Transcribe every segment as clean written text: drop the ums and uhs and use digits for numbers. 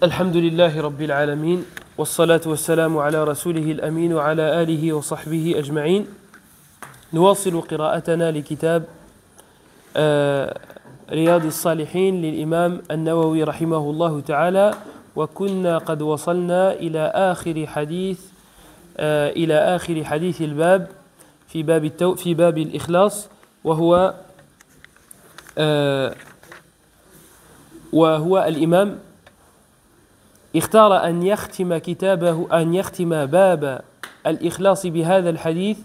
الحمد لله رب العالمين والصلاة والسلام على رسوله الأمين وعلى آله وصحبه أجمعين. نواصل قراءتنا لكتاب رياض الصالحين للإمام النووي رحمه الله تعالى، وكنا قد وصلنا إلى آخر حديث الباب في باب الإخلاص، وهو الإمام اختار أن يختم باب الإخلاص بهذا الحديث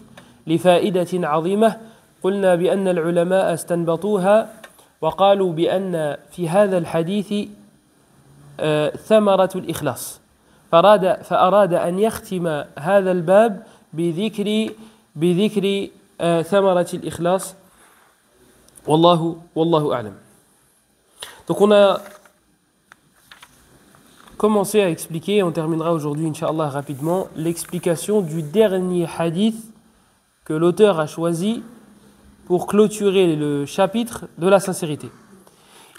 لفائدة عظيمة. قلنا بأن العلماء استنبطوها وقالوا بأن في هذا الحديث ثمرة الإخلاص، فأراد أن يختم هذا الباب بذكر ثمرة الإخلاص. والله أعلم. Donc on a commencé à expliquer, on terminera aujourd'hui Inch'Allah rapidement, l'explication du dernier hadith que l'auteur a choisi pour clôturer le chapitre de la sincérité.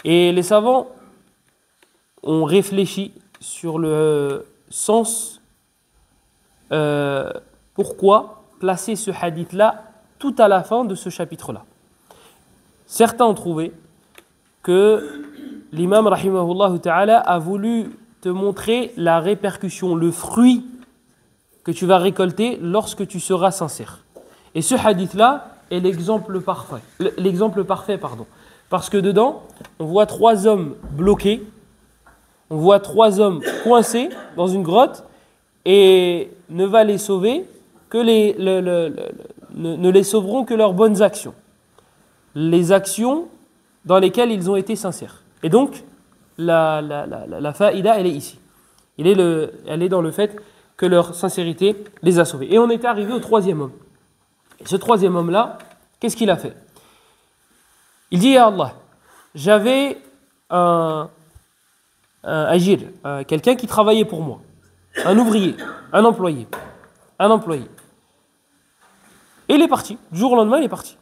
Et les savants ont réfléchi sur le sens, pourquoi placer ce hadith-là tout à la fin de ce chapitre-là. Certains ont trouvé que l'imam rahimahullah ta'ala a voulu te montrer la répercussion, le fruit que tu vas récolter lorsque tu seras sincère. Et ce hadith-là est l'exemple parfait. Parce que dedans, on voit 3 hommes bloqués, on voit 3 hommes coincés dans une grotte, et ne va les sauver que ne les sauveront que leurs bonnes actions. Les actions dans lesquelles ils ont été sincères. Et donc, la faïda, elle est ici. Elle est dans le fait que leur sincérité les a sauvés. Et on était arrivé au 3e homme. Et ce 3e homme-là, qu'est-ce qu'il a fait? Il dit: Ya Allah, j'avais un agir, quelqu'un qui travaillait pour moi, un ouvrier, un employé. Et il est parti. Du jour au lendemain, il est parti.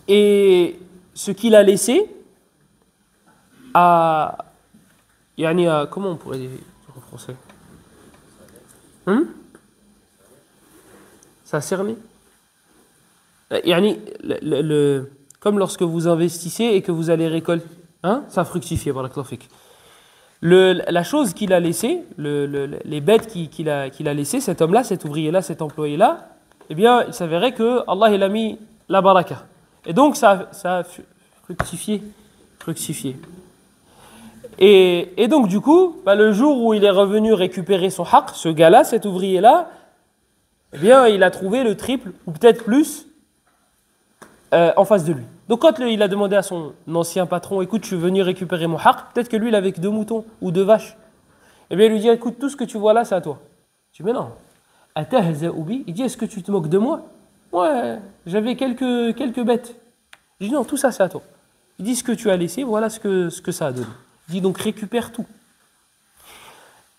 Et ce qu'il a laissé comment on pourrait dire en français? Ça a cerné. Comme lorsque vous investissez et que vous allez récolter, ça fructifie. La chose qu'il a laissée, les bêtes qu'il a laissées, cet homme-là, cet ouvrier-là, cet employé-là, eh bien, il s'avérait que Allah il a mis la baraka. Et donc, ça a fructifié. Et donc, du coup, le jour où il est revenu récupérer son haqq, ce gars-là, cet ouvrier-là, eh bien, il a trouvé le triple, ou peut-être plus, en face de lui. Donc, quand il a demandé à son ancien patron: écoute, je suis venu récupérer mon haqq, peut-être que lui, il avait que 2 moutons ou 2 vaches. Eh bien, il lui dit: écoute, tout ce que tu vois là, c'est à toi. Je dis: mais non. Il dit: est-ce que tu te moques de moi? Ouais, j'avais quelques bêtes. Je dis: non, tout ça c'est à toi. Il dit: ce que tu as laissé, voilà ce que ça a donné. Il dit: donc récupère tout.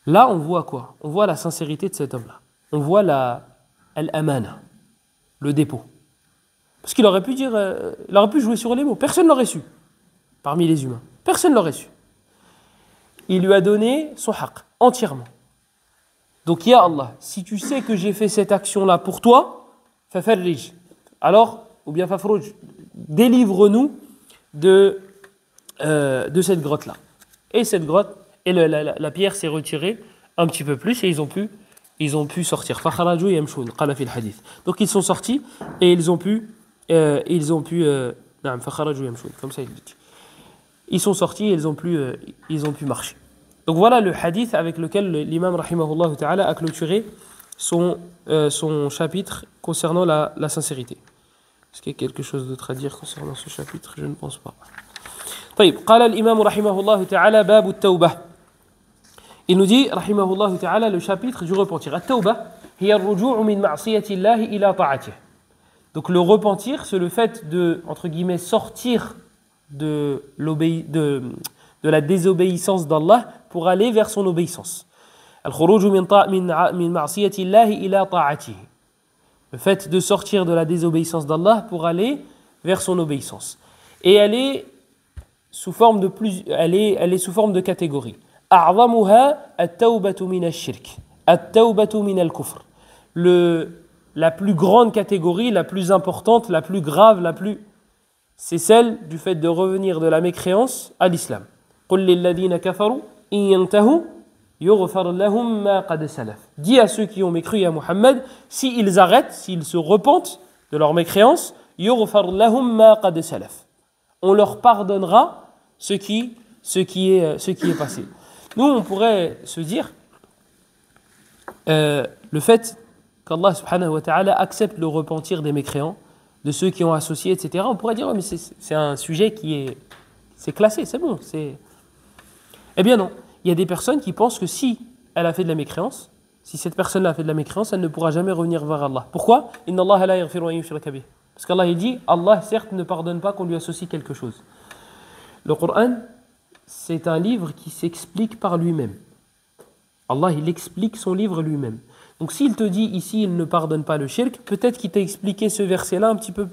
Là, on voit quoi? On voit la sincérité de cet homme-là. On voit l'amana, le dépôt. Parce qu'il aurait pu dire, il aurait pu jouer sur les mots. Personne ne l'aurait su. Parmi les humains. Personne ne l'aurait su. Il lui a donné son haqq, entièrement. Donc, ya Allah, si tu sais que j'ai fait cette action-là pour toi, fafarrij. Alors, ou bien fafrouj, délivre-nous de cette grotte-là. Et cette grotte, et la pierre s'est retirée un petit peu plus, et ils ont pu sortir. Fakharaju yamshun, qala fil hadith. Donc ils sont sortis et ils ont pu fakharaju yamshun, comme ça il dit. Ils sont sortis et ils ont pu marcher. Donc voilà le hadith avec lequel l'imam rahimahullah ta'ala a clôturé son chapitre concernant la sincérité. Est-ce qu'il y a quelque chose d'autre à dire concernant ce chapitre? Je ne pense pas. طيب قال الإمام رحمه الله تعالى باب التوبة. Il nous dit رحمه الله تعالى le chapitre du repentir. التوبة هي الرجوع من معصية الله إلى طاعته. Donc le repentir, c'est le fait de, entre guillemets, sortir de la désobéissance d'Allah pour aller vers son obéissance. الخروج من معصية الله إلى طاعته. Le fait de sortir de la désobéissance d'Allah pour aller vers son obéissance. Et elle est sous forme de catégories. أعظمها التوبة من الشرك التوبة من الكفر. La plus grande catégorie, la plus importante, la plus grave, c'est celle du fait de revenir de la mécréance à l'islam. قل للذين كفروا إن ينتهوا يغفر لهم ما قد سلف. Dis à ceux qui ont mécru à Muhammad, s'ils arrêtent, s'ils se repentent de leur mécréance, يغفر لهم ما قد سلف. On leur pardonnera ce qui est passé. Nous, on pourrait se dire le fait qu'Allah subhanahu wa ta'ala accepte le repentir des mécréants, de ceux qui ont associé, etc. On pourrait dire, mais c'est un sujet c'est classé, c'est bon. Eh bien non, il y a des personnes qui pensent que si elle a fait de la mécréance, si cette personne-là a fait de la mécréance, elle ne pourra jamais revenir vers Allah. Pourquoi? Inna Allah la yaghfiru an yushraka bih. Parce qu'Allah il dit, Allah certes ne pardonne pas qu'on lui associe quelque chose. Le Coran, c'est un livre qui s'explique par lui-même. Allah, il explique son livre lui-même. Donc s'il te dit ici, il ne pardonne pas le shirk, peut-être qu'il t'a expliqué ce verset-là un petit peu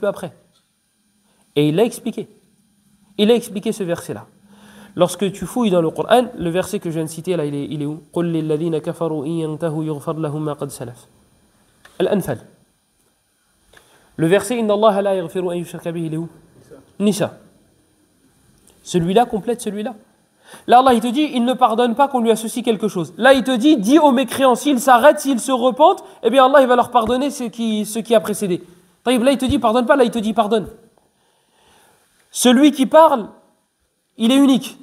après. Et il l'a expliqué. Il a expliqué ce verset-là. Lorsque tu fouilles dans le Coran, le verset que je viens de citer là, il est où? قُلْ لِلَّذِينَ كَفَرُوا إِن يَنْتَهُوا يُغْفَرْ لَهُم مَا قَدْ سَلَفَ. Al-Anfal. Le verset Inna Allah la yaghfiru an yushraka bihi, il est où? Nisa. Celui-là complète celui-là. Là, Allah, il te dit, il ne pardonne pas qu'on lui associe quelque chose. Là, il te dit, dis aux mécréants, s'ils s'arrêtent, s'ils se repentent, eh bien, Allah, il va leur pardonner ce qui a précédé. Là, il te dit, pardonne pas, là, il te dit, pardonne. Celui qui parle, il est unique.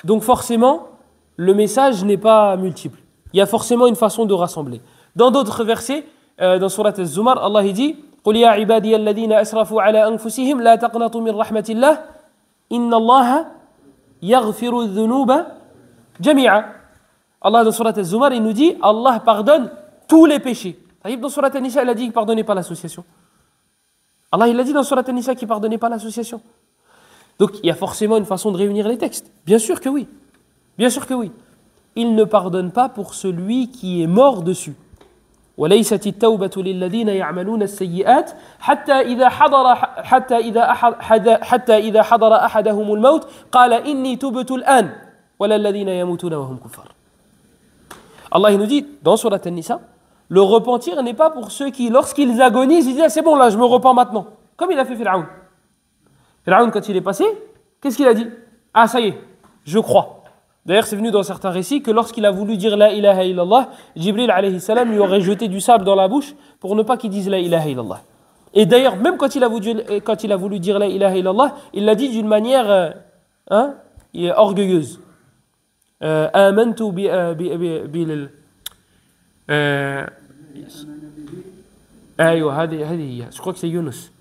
Donc, forcément, le message n'est pas multiple. Il y a forcément une façon de rassembler. Dans d'autres versets, dans Surat Az-Zumar, Allah, il dit, قُلْ يَا عِبَادِيَ الَّذِينَ أَسْرَفُوا عَلَىٰ أَنفُسِهِمْ لَا تَقْنَطُوا مِنْ رَحْمَةِ اللَّهِ إِنَّ اللَّهَ يَغْفِرُ الذُّنُوبَ جَمِيعًا. Allah, dans Surat Az-Zumar, il nous dit, Allah pardonne tous les péchés. Dans Surat An-Nisa, il a dit qu'il ne pardonnait pas l'association. Allah, il a dit dans Surat An-Nisa qu'il ne pardonnait pas l'association. Donc, il y a forcément une façon de réunir les textes. Bien sûr que oui. Bien sûr que oui. Il ne pardonne pas pour celui qui est mort dessus. وليست التوبة للذين يعملون السيئات حتى إذا حضر أحدهم الموت قال إني تبت الآن ولا الذين يموتون وهم كفار. Allah il nous dit dans Surat An-Nisa, le repentir n'est pas pour ceux qui, lorsqu'ils agonisent, ils disent ah, c'est bon là, je me repens maintenant. Comme il a fait Pharaon. Pharaon, quand il est passé, qu'est-ce qu'il a dit? Ah, ça y est, je crois. D'ailleurs, c'est venu dans certains récits que lorsqu'il a voulu dire la ilaha illallah, Jibril alayhi salam lui aurait jeté du sable dans la bouche pour ne pas qu'il dise la ilaha illallah. Et d'ailleurs, même quand il a voulu dire la ilaha illallah, il l'a dit d'une manière orgueilleuse. Amantu bil je crois que c'est Yunus.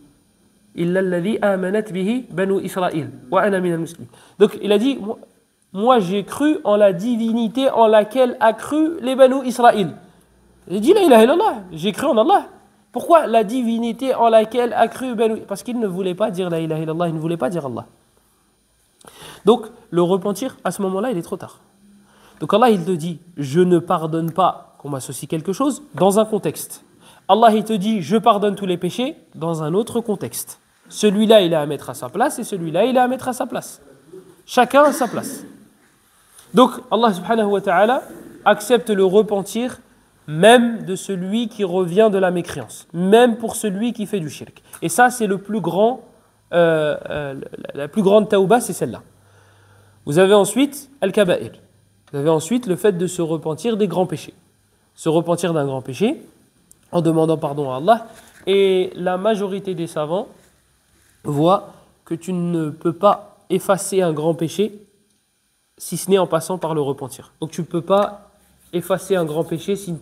Illa alladhi amanat bihi banu Israël wa ana min al-muslimin. Donc il a dit moi j'ai cru en la divinité en laquelle a cru les Banu Israël. Il dit la ilaha illallah, j'ai cru en Allah. Pourquoi la divinité en laquelle a cru Banu? Parce qu'il ne voulait pas dire la ilaha illallah, il ne voulait pas dire Allah. Donc le repentir à ce moment-là, il est trop tard. Donc Allah il te dit je ne pardonne pas qu'on m'associe quelque chose dans un contexte. Allah il te dit je pardonne tous les péchés dans un autre contexte. Celui-là il est à mettre à sa place et celui-là il est à mettre à sa place. Chacun à sa place. Donc Allah subhanahu wa ta'ala accepte le repentir même de celui qui revient de la mécréance, même pour celui qui fait du shirk. Et ça c'est la plus grande tauba, c'est celle-là. Vous avez ensuite al-kaba'ir. Vous avez ensuite le fait de se repentir des grands péchés. Se repentir d'un grand péché en demandant pardon à Allah. Et la majorité des savants voient que tu ne peux pas effacer un grand péché si ce n'est en passant par le repentir. Donc tu ne peux pas effacer un grand péché si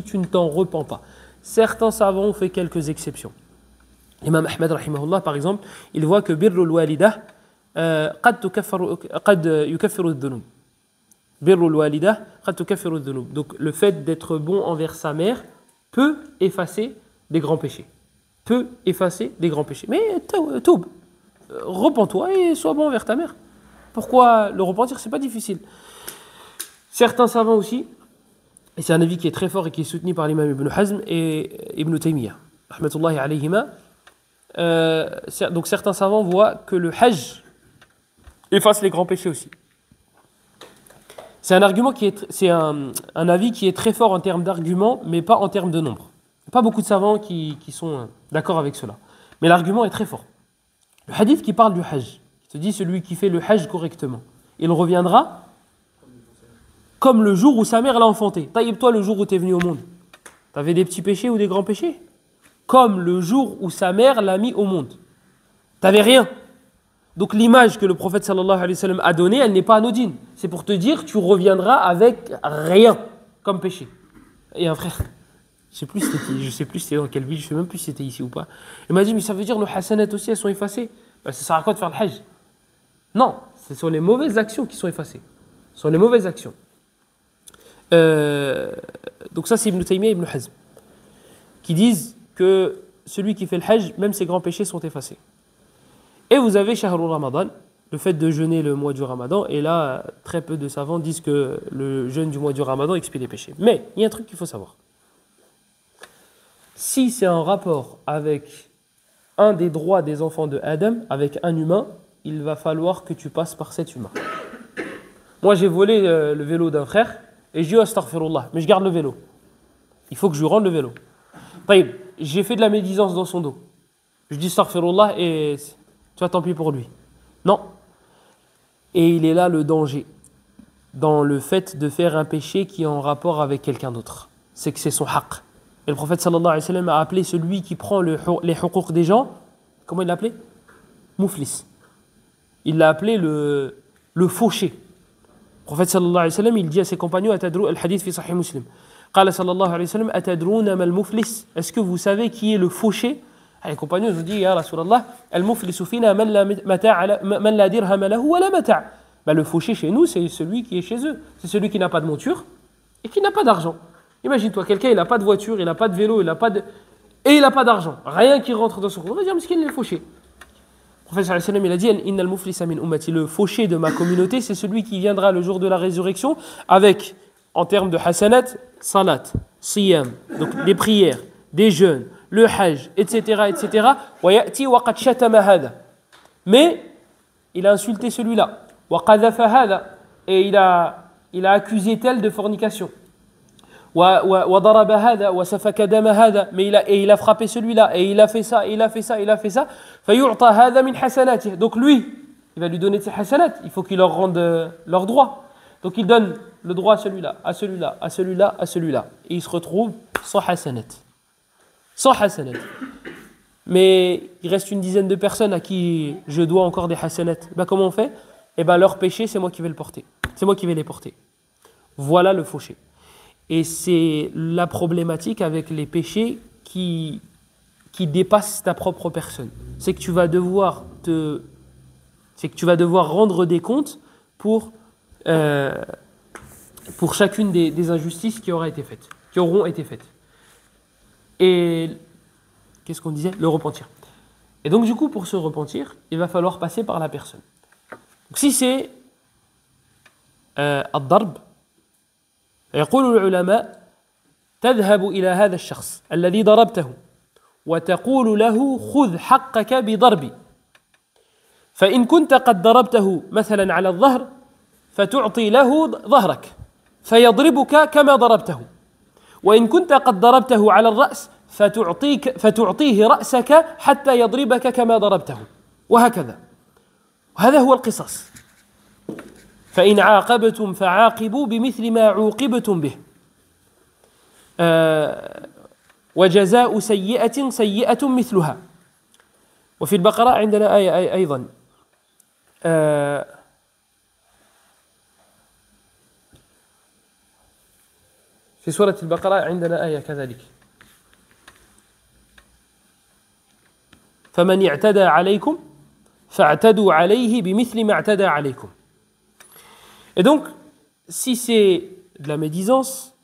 tu ne t'en repens pas. Certains savants ont fait quelques exceptions. Imam Ahmed rahimahullah par exemple, il voit que birrul walidah qad yukaffiru adh-dhunub. Birrul walidah qad tukaffiru adh-dhunub. Donc le fait d'être bon envers sa mère peut effacer des grands péchés. Peut effacer des grands péchés. Mais toub, repens-toi et sois bon envers ta mère. Pourquoi le repentir, c'est pas difficile. Certains savants aussi, et c'est un avis qui est très fort et qui est soutenu par l'imam Ibn Hazm et Ibn Taymiyyah, rahmatullahi alayhima, donc certains savants voient que le hajj efface les grands péchés aussi. C'est un argument c'est un avis qui est très fort en termes d'argument, mais pas en termes de nombre. Il n'y a pas beaucoup de savants qui sont d'accord avec cela. Mais l'argument est très fort. Le hadith qui parle du hajj, qui te dit celui qui fait le hajj correctement, il reviendra comme le jour où sa mère l'a enfanté. Taïb, toi, le jour où tu es venu au monde, tu avais des petits péchés ou des grands péchés? Comme le jour où sa mère l'a mis au monde. Tu n'avais rien. Donc l'image que le prophète sallallahu alayhi wa sallam a donnée, elle n'est pas anodine. C'est pour te dire, tu reviendras avec rien comme péché. Et un frère, je sais plus c'était dans quelle ville, je sais même plus si c'était ici ou pas. Il m'a dit, mais ça veut dire nos hasanat aussi, elles sont effacées. Ben, ça sert à quoi de faire le hajj? Non, ce sont les mauvaises actions qui sont effacées. Ce sont les mauvaises actions. Donc ça c'est Ibn Taymiyyah et Ibn Hazm qui disent que celui qui fait le hajj, même ses grands péchés sont effacés. Et vous avez Shahrul Ramadan, le fait de jeûner le mois du Ramadan, et là très peu de savants disent que le jeûne du mois du Ramadan expie les péchés. Mais il y a un truc qu'il faut savoir. Si c'est en rapport avec un des droits des enfants de Adam, avec un humain, il va falloir que tu passes par cet humain. Moi j'ai volé le vélo d'un frère, et je dis astaghfirullah, mais je garde le vélo. Il faut que je lui rende le vélo. Taïb, j'ai fait de la médisance dans son dos. Je dis astaghfirullah et tu vois, tant pis pour lui. Non. Et il est là le danger dans le fait de faire un péché qui est en rapport avec quelqu'un d'autre. C'est que c'est son haqq. Et le prophète sallallahu alayhi wa sallam a appelé celui qui prend les huquq des gens, comment il l'a appelé? Mouflis. Il l'a appelé le fauché. Le prophète sallallahu alayhi wa sallam, il dit à ses compagnons, le hadith fi sahih muslim. قال صلى الله عليه وسلم أتدرون ما المفلس? Est-ce que vous savez qui est le fauché? Les compagnons ont dit, Ya Rasulallah, al-muflisu fina man la dirham lahu wa la mata'. Le fauché chez nous, c'est celui qui est chez eux. C'est celui qui n'a pas de monture et qui n'a pas d'argent. Imagine-toi, quelqu'un, il n'a pas de voiture, il n'a pas de vélo, il n'a pas d'argent. Rien qui rentre dans son compte. On va dire, mais il est le fauché. Le prophète sallallahu alayhi wa sallam, il a dit, Innal muflisa min ummati. Le fauché de ma communauté, c'est celui qui viendra le jour de la résurrection avec, en termes de hasanat, salat, siyam, donc des prières, des jeûnes, le hajj, etc., etc. Mais il a insulté celui-là. Et il a accusé tel de fornication. Mais il a frappé celui-là, et il a fait ça, et il a fait ça, et il a fait ça. Donc lui, il va lui donner de ses hasanat. Il faut qu'il leur rende leurs droits. Donc il donne le droit à celui-là, à celui-là, à celui-là, à celui-là. Et il se retrouve sans hasanat. Sans hasanat. Mais il reste une dizaine de personnes à qui je dois encore des hasanat. Comment on fait? Leur péché, c'est moi qui vais le porter. C'est moi qui vais les porter. Voilà le fauché. Et c'est la problématique avec les péchés qui dépassent ta propre personne. C'est que tu vas devoir rendre des comptes pour chacune des injustices qui auront été faites. Et qu'est-ce qu'on disait? Le repentir. Et donc du coup, pour se repentir, il va falloir passer par la personne. Donc si c'est الضرب يقول العلماء تذهب إلى هذا الشخص الذي ضربته وتقول له خذ حقك بضربي فإن كنت قد ضربته مثلا على الظهر فتعطي له ظهرك فيضربك كما ضربته وإن كنت قد ضربته على الرأس فتعطيه رأسك حتى يضربك كما ضربته وهكذا وهذا هو القصاص فإن عاقبتم فعاقبوا بمثل ما عوقبتم به وجزاء سيئة سيئة مثلها وفي البقرة عندنا آية أيضا في سورة البقرة عندنا آية كذلك فمن اعتدى عليكم فاعتدوا عليه بمثل ما اعتدى عليكم. Et donc, si c'est de la médisance,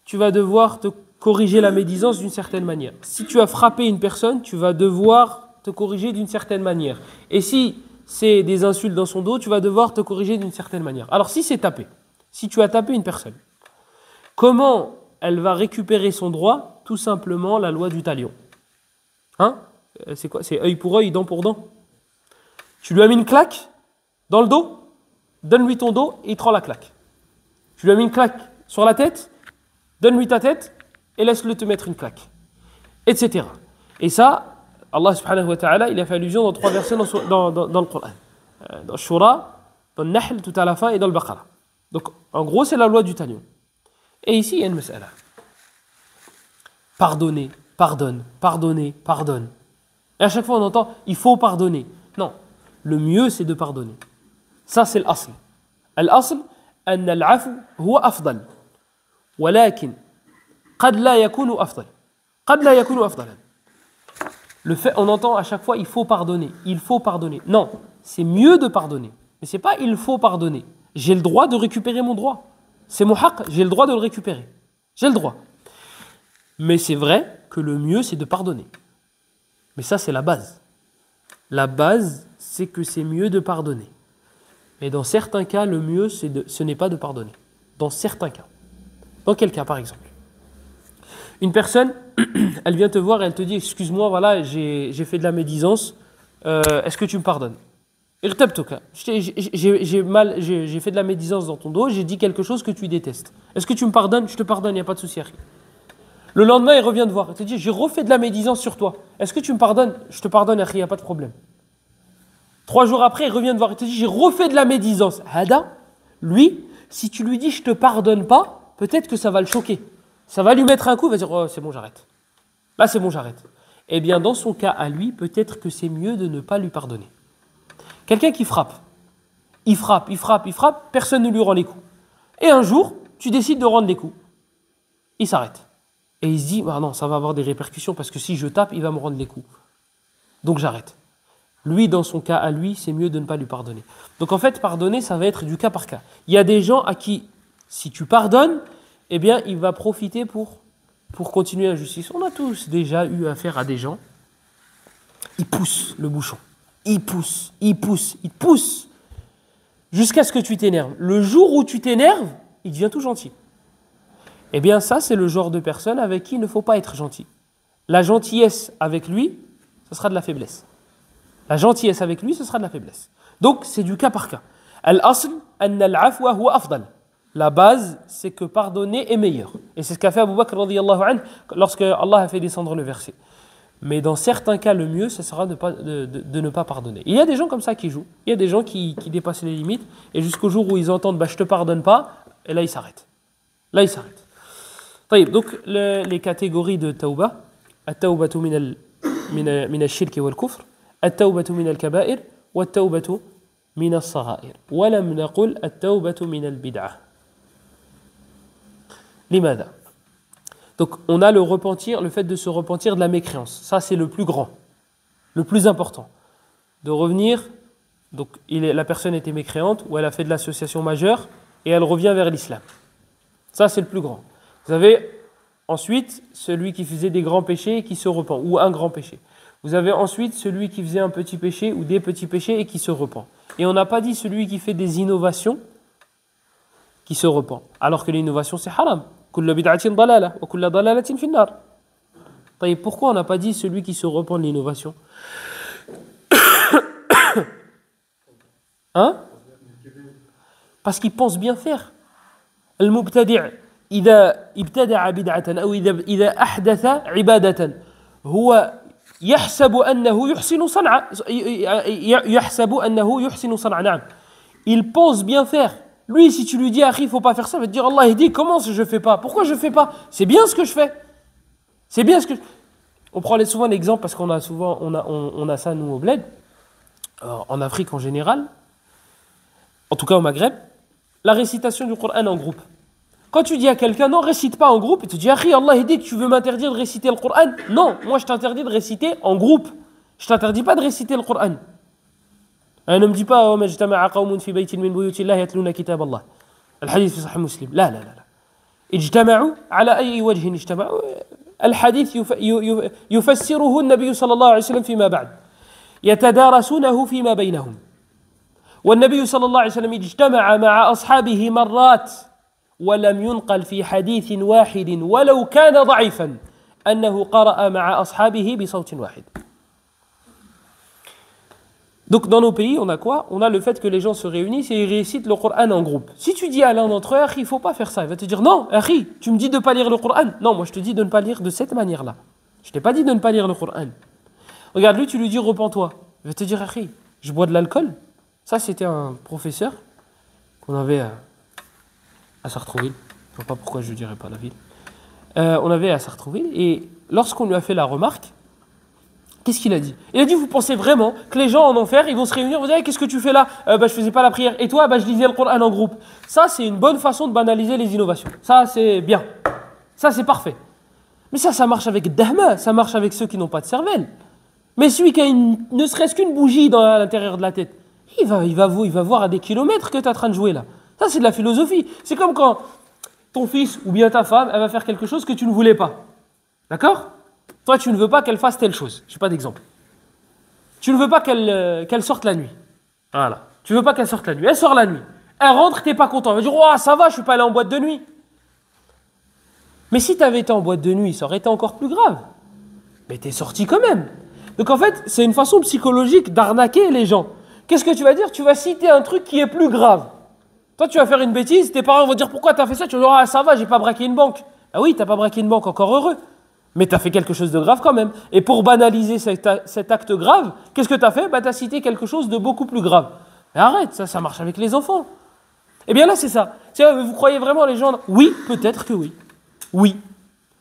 tu vas devoir te corriger la médisance d'une certaine manière. Si tu as frappé une personne, tu vas devoir te corriger d'une certaine manière. Et si c'est des insultes dans son dos, tu vas devoir te corriger d'une certaine manière. Alors si c'est tapé, si tu as tapé une personne, comment elle va récupérer son droit? Tout simplement la loi du talion. C'est quoi? C'est œil pour œil, dent pour dent. Tu lui as mis une claque dans le dos, donne-lui ton dos et il te rend la claque. Tu lui as mis une claque sur la tête, donne-lui ta tête et laisse-le te mettre une claque. Etc. Et ça, Allah subhanahu wa ta'ala, il a fait allusion dans 3 versets dans le Coran. Dans Shura, dans le Nahl tout à la fin et dans le Baqarah. Donc en gros, c'est la loi du talion. Et ici, il y a une mas'ala. Pardonner, pardonne, pardonner, pardonne. Et à chaque fois, on entend, il faut pardonner. Non, le mieux, c'est de pardonner. Ça, c'est l'asl. L'asl, أن العفو هو أفضل. ولكن قد لا يكون أفضل. قد لا يكون أفضلا. Le fait, on entend à chaque fois, il faut pardonner, il faut pardonner. Non, c'est mieux de pardonner. Mais c'est pas il faut pardonner. J'ai le droit de récupérer mon droit. C'est mon haqq, j'ai le droit de le récupérer. J'ai le droit. Mais c'est vrai que le mieux, c'est de pardonner. Mais ça, c'est la base. La base, c'est que c'est mieux de pardonner. Mais dans certains cas, le mieux, ce n'est pas de pardonner. Dans certains cas. Dans quel cas, par exemple? Une personne, elle vient te voir et elle te dit, excuse-moi, voilà, j'ai fait de la médisance, est-ce que tu me pardonnes? Irtabtuka, j'ai fait de la médisance dans ton dos, j'ai dit quelque chose que tu détestes. Est-ce que tu me pardonnes? Je te pardonne, il n'y a pas de souci. Le lendemain, il revient te voir, il te dit, j'ai refait de la médisance sur toi. Est-ce que tu me pardonnes? Je te pardonne, il n'y a pas de problème. 3 jours après, il revient te voir, il te dit, j'ai refait de la médisance. Hada, lui, si tu lui dis, je te pardonne pas, peut-être que ça va le choquer. Ça va lui mettre un coup, il va dire, oh, c'est bon, j'arrête. Là, c'est bon, j'arrête. Eh bien, dans son cas à lui, peut-être que c'est mieux de ne pas lui pardonner. Quelqu'un qui frappe, il frappe, personne ne lui rend les coups. Et un jour, tu décides de rendre les coups. Il s'arrête. Et il se dit, ah non, ça va avoir des répercussions parce que si je tape, il va me rendre les coups. Donc j'arrête. Lui, dans son cas à lui, c'est mieux de ne pas lui pardonner. Donc en fait, pardonner, ça va être du cas par cas. Il y a des gens à qui, si tu pardonnes, eh bien, il va profiter pour continuer la justice. On a tous déjà eu affaire à des gens, ils poussent le bouchon. Ils poussent, jusqu'à ce que tu t'énerves. Le jour où tu t'énerves, il devient tout gentil. Eh bien, ça, c'est le genre de personne avec qui il ne faut pas être gentil. La gentillesse avec lui, ce sera de la faiblesse. La gentillesse avec lui, ce sera de la faiblesse. Donc, c'est du cas par cas. Al-asl, anna al-afwa huwa afdal. La base, c'est que pardonner est meilleur. Et c'est ce qu'a fait Abu Bakr radiyallahu anhu lorsque Allah a fait descendre le verset. Mais dans certains cas, le mieux, ce sera de ne pas pardonner. Il y a des gens comme ça qui jouent. Il y a des gens qui dépassent les limites. Et jusqu'au jour où ils entendent bah, « je te pardonne pas », et là, ils s'arrêtent. Donc, les catégories de tawbah, at-tawbatu min al-shirk wal-kufr, at-tawbatu min al-kaba'ir, wa at-tawbatu min al-sagha'ir. Wa lam naqul at-tawbatu min al-bid'ah. Limada. Donc on a le repentir, le fait de se repentir de la mécréance. Ça c'est le plus grand, le plus important. De revenir, donc la personne était mécréante ou elle a fait de l'association majeure et elle revient vers l'islam. Ça c'est le plus grand. Vous avez ensuite celui qui faisait des grands péchés et qui se repent, ou un grand péché. Vous avez ensuite celui qui faisait un petit péché ou des petits péchés et qui se repent. Et on n'a pas dit celui qui fait des innovations qui se repent. Alors que l'innovation c'est haram. Kulla bid'atin dalala wa kulla dalalatin fi an-nar. Pourquoi on n'a pas dit celui qui se repent de l'innovation? Hein? Parce qu'il pense bien faire. Al-mubtadi' إذا ابتدع بدعة أو إذا أحدث عبادة هو يحسب أنه يحسن صنعا نعم. Il pense bien faire. Lui, si tu lui dis, il ne faut pas faire ça, il va te dire, Allah, il dit, comment je ne fais pas? Pourquoi je ne fais pas? C'est bien ce que je fais. C'est bien ce que je... On prend souvent l'exemple, parce qu'on a souvent, on a ça, nous, au bled, en Afrique en général, en tout cas au Maghreb, la récitation du Coran en groupe. Quand tu dis à quelqu'un, non, récite pas en groupe, il te dit, Allah, il dit que tu veux m'interdire de réciter le Coran. Non, moi, je t'interdis de réciter en groupe. Je t'interdis pas de réciter le Coran. Ne me dis pas وما اجتمع قوم في بيت من بيوت الله يتلون كتاب الله الحديث في صحيح مسلم لا اجتمعوا على أي وجه اجتمعوا الحديث يفسره النبي صلى الله عليه وسلم فيما بعد يتدارسونه فيما بينهم والنبي صلى الله عليه وسلم اجتمع مع أصحابه مرات ولم ينقل في حديث واحد ولو كان ضعيفا أنه قرأ مع أصحابه بصوت واحد. Donc dans nos pays, on a quoi? On a le fait que les gens se réunissent et ils récitent le Coran en groupe. Si tu dis à l'un d'entre eux, Akhi, il ne faut pas faire ça, il va te dire non, Akhi, tu me dis de ne pas lire le Coran. Non, moi je te dis de ne pas lire de cette manière-là. Je ne t'ai pas dit de ne pas lire le Coran. Regarde, lui, tu lui dis repens-toi. Il va te dire, Akhi, je bois de l'alcool. Ça, c'était un professeur qu'on avait à Sartrouville. Je ne sais pas pourquoi je ne dirais pas la ville. On avait à Sartrouville et lorsqu'on lui a fait la remarque, qu'est-ce qu'il a dit? Il a dit, vous pensez vraiment que les gens en enfer, ils vont se réunir, vous dire, qu'est-ce que tu fais là? Je faisais pas la prière. Et toi, je lisais le Coran en groupe. Ça, c'est une bonne façon de banaliser les innovations. Ça, c'est bien. Ça, c'est parfait. Mais ça marche avec Dahma, ça marche avec ceux qui n'ont pas de cervelle. Mais celui qui a ne serait-ce qu'une bougie à l'intérieur de la tête, il va voir à des kilomètres que tu es en train de jouer là. Ça, c'est de la philosophie. C'est comme quand ton fils ou bien ta femme, elle va faire quelque chose que tu ne voulais pas. D'accord? Toi, tu ne veux pas qu'elle fasse telle chose. Je n'ai pas d'exemple. Tu ne veux pas qu'elle sorte la nuit. Voilà. Tu ne veux pas qu'elle sorte la nuit. Elle sort la nuit. Elle rentre, tu n'es pas content. Elle va dire, oh, ça va, je ne suis pas allé en boîte de nuit. Mais si tu avais été en boîte de nuit, ça aurait été encore plus grave. Mais tu es sorti quand même. Donc en fait, c'est une façon psychologique d'arnaquer les gens. Qu'est-ce que tu vas dire? Tu vas citer un truc qui est plus grave. Toi, tu vas faire une bêtise, tes parents vont dire pourquoi tu as fait ça? Tu vas dire, ah ça va, j'ai pas braqué une banque. Ah oui, tu n'as pas braqué une banque, encore heureux. Mais tu as fait quelque chose de grave quand même. Et pour banaliser cet acte grave, qu'est-ce que tu as fait? Tu as cité quelque chose de beaucoup plus grave. Mais arrête, ça marche avec les enfants. Eh bien là, c'est ça. Vous croyez vraiment les gens? Oui, peut-être que oui. Oui.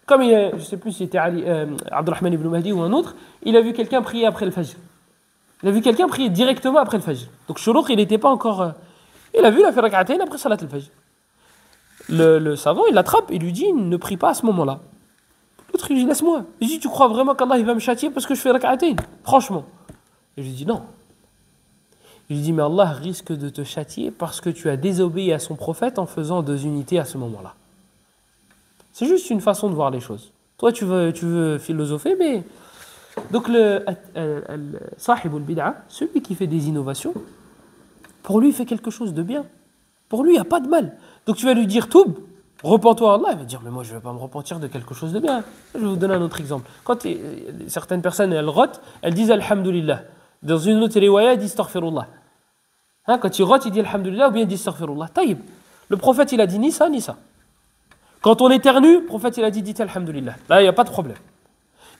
Comme je ne sais plus si c'était Abdurrahman ibn Mahdi ou un autre, il a vu quelqu'un prier après le Fajr. Il a vu quelqu'un prier directement après le Fajr. Donc Shuruq, il n'était pas encore... il a vu, il a fait rak'atayn après Salat al-Fajr. Le savant, il l'attrape, il lui dit, ne prie pas à ce moment-là. L'autre, il dit, laisse-moi. Il dit, tu crois vraiment qu'Allah il va me châtier parce que je fais rak'atayn? Franchement. Et je lui dis, non. Il lui dit, mais Allah risque de te châtier parce que tu as désobéi à son prophète en faisant 2 unités à ce moment-là. C'est juste une façon de voir les choses. Toi, tu veux philosopher, mais... Donc, sahibul bid'a, celui qui fait des innovations, pour lui, il fait quelque chose de bien. Pour lui, il n'y a pas de mal. Donc, tu vas lui dire, Toub, repens-toi à Allah. Il va dire, mais moi, je ne vais pas me repentir de quelque chose de bien. Je vais vous donner un autre exemple. Quand certaines personnes, elles rotent, elles disent Alhamdulillah. Dans une autre riwaya, elles disent Astaghfirullah. Quand ils rotent, ils disent Alhamdulillah ou bien ils disent Astaghfirullah. Taïb. Le prophète, il a dit ni ça, ni ça. Quand on éternue, le prophète il a dit dites alhamdulillah. Là, il n'y a pas de problème.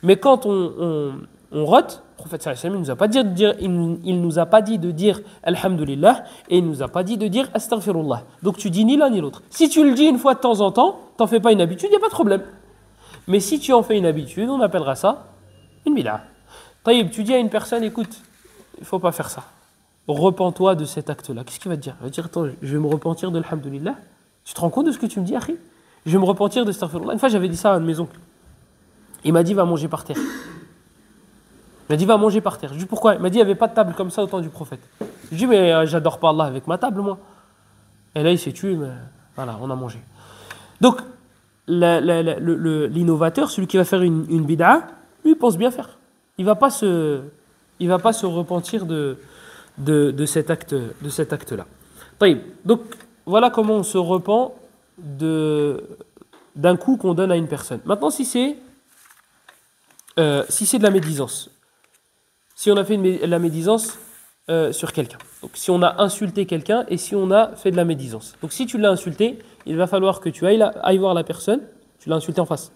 Mais quand on rote, le prophète sallallahu alayhi wa sallam, il nous a pas dit de dire alhamdulillah et il nous a pas dit de dire astaghfirullah. Donc tu dis ni l'un ni l'autre. Si tu le dis une fois de temps en temps, t'en fais pas une habitude, il n'y a pas de problème. Mais si tu en fais une habitude, on appellera ça une bid'a. Taïb, tu dis à une personne, écoute, il faut pas faire ça. Repens-toi de cet acte-là. Qu'est-ce qu'il va te dire? Il va te dire, attends, je vais me repentir de alhamdulillah. Tu te rends compte de ce que tu me dis, Akhi? Je vais me repentir de astaghfirullah. Une fois, j'avais dit ça à une maison. Il m'a dit, va manger par terre. Il m'a dit, va manger par terre. Je lui ai dit, pourquoi? Il m'a dit, il n'y avait pas de table comme ça au temps du prophète. Je lui ai dit, mais j'adore pas Allah avec ma table, moi. Et là, il s'est tué, mais voilà, on a mangé. Donc, l'innovateur, celui qui va faire une bid'a, lui, il pense bien faire. Il ne va pas se repentir de cet acte-là. Donc, voilà comment on se repent d'un coup qu'on donne à une personne. Maintenant, si c'est de la médisance, si on a fait de la médisance sur quelqu'un, donc si on a insulté quelqu'un et si on a fait de la médisance, donc si tu l'as insulté, il va falloir que tu ailles voir la personne, tu l'as insulté en face,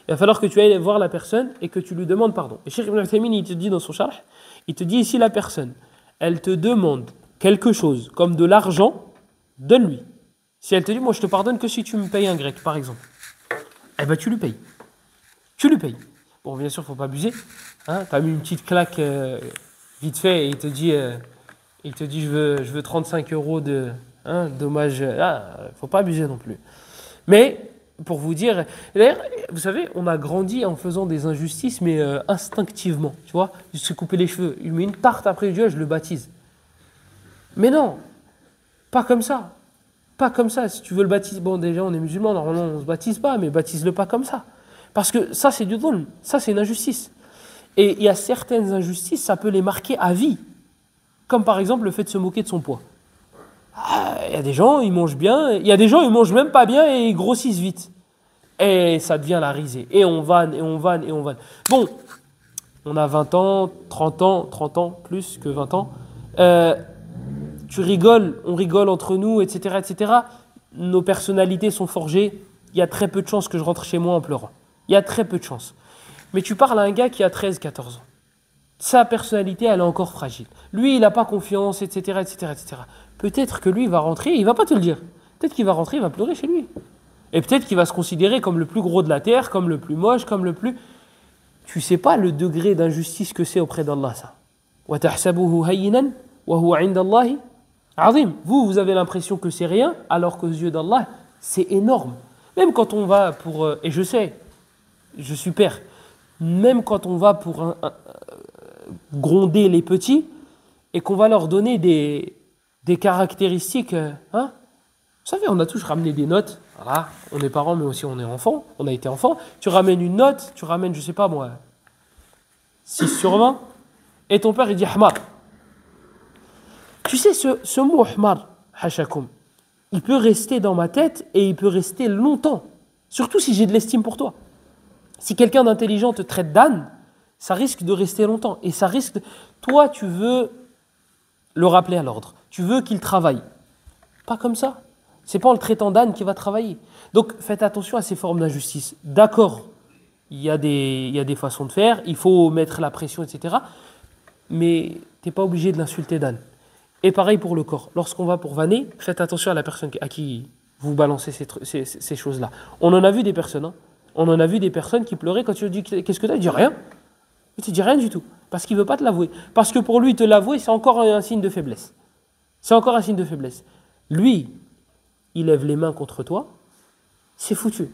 il va falloir que tu ailles voir la personne et que tu lui demandes pardon. Et Cheikh Ibn Uthaymin, il te dit dans son charh, il te dit, si la personne, elle te demande quelque chose comme de l'argent, donne-lui. Si elle te dit, moi je te pardonne que si tu me payes un grec, par exemple, eh ben tu lui payes. Tu lui payes. Bon, bien sûr, il ne faut pas abuser. Hein, tu as mis une petite claque vite fait et il te dit je veux 35 euros de dommage. Il ne faut pas abuser non plus. Mais, pour vous dire, d'ailleurs, vous savez, on a grandi en faisant des injustices, mais instinctivement. Tu vois, je suis coupé les cheveux, il met une tarte après Dieu, je le baptise. Mais non, pas comme ça. Pas comme ça. Si tu veux le baptiser, bon, déjà, on est musulmans, normalement, on ne se baptise pas, mais baptise-le pas comme ça. Parce que ça, c'est du dhulm, ça, c'est une injustice. Et il y a certaines injustices, ça peut les marquer à vie. Comme par exemple le fait de se moquer de son poids. Il y a des gens, ils mangent bien, il y a des gens, ils mangent même pas bien et ils grossissent vite. Et ça devient la risée. Et on vanne, et on vanne, et on vanne. Bon, on a 20 ans, 30 ans, plus que 20 ans. Tu rigoles, on rigole entre nous, etc., etc. Nos personnalités sont forgées. Il y a très peu de chances que je rentre chez moi en pleurant. Il y a très peu de chances. Mais tu parles à un gars qui a 13, 14 ans. Sa personnalité, elle est encore fragile. Lui, il n'a pas confiance, etc., etc., etc. Peut-être que lui, il va rentrer, il ne va pas te le dire. Peut-être qu'il va rentrer, il va pleurer chez lui. Et peut-être qu'il va se considérer comme le plus gros de la terre, comme le plus moche, comme le plus... Tu ne sais pas le degré d'injustice que c'est auprès d'Allah, ça. وَتَحْسَبُهُ هَيِّنًا وَهُوَ عِنْدَ اللَّهِ عَظِيمٌ. Vous avez l'impression que c'est rien, alors qu'aux yeux d'Allah, c'est énorme. Même quand on va pour... et je sais, je suis père. Même quand on va pour gronder les petits et qu'on va leur donner des caractéristiques... Hein, vous savez, on a tous ramené des notes. Voilà, on est parents, mais aussi on est enfant. On a été enfant. Tu ramènes une note, tu ramènes, je sais pas moi, 6 sur 20. Et ton père, il dit Ahmar. Tu sais, ce mot Ahmar, Hashakum, il peut rester dans ma tête et il peut rester longtemps. Surtout si j'ai de l'estime pour toi. Si quelqu'un d'intelligent te traite d'âne, ça risque de rester longtemps. Et ça risque de... Toi, tu veux le rappeler à l'ordre. Tu veux qu'il travaille. Pas comme ça. C'est pas en le traitant d'âne qu'il va travailler. Donc, faites attention à ces formes d'injustice. D'accord, il y a des façons de faire, il faut mettre la pression, etc. Mais tu n'es pas obligé de l'insulter d'âne. Et pareil pour le corps. Lorsqu'on va pour vanner, faites attention à la personne à qui vous balancez ces choses-là. On en a vu des personnes. Hein. On en a vu des personnes qui pleuraient quand tu lui dis « Qu'est-ce que tu as ?» Il dit « Rien. » Il te dit rien du tout. Parce qu'il ne veut pas te l'avouer. Parce que pour lui, te l'avouer, c'est encore un signe de faiblesse. C'est encore un signe de faiblesse. Lui, il lève les mains contre toi, c'est foutu.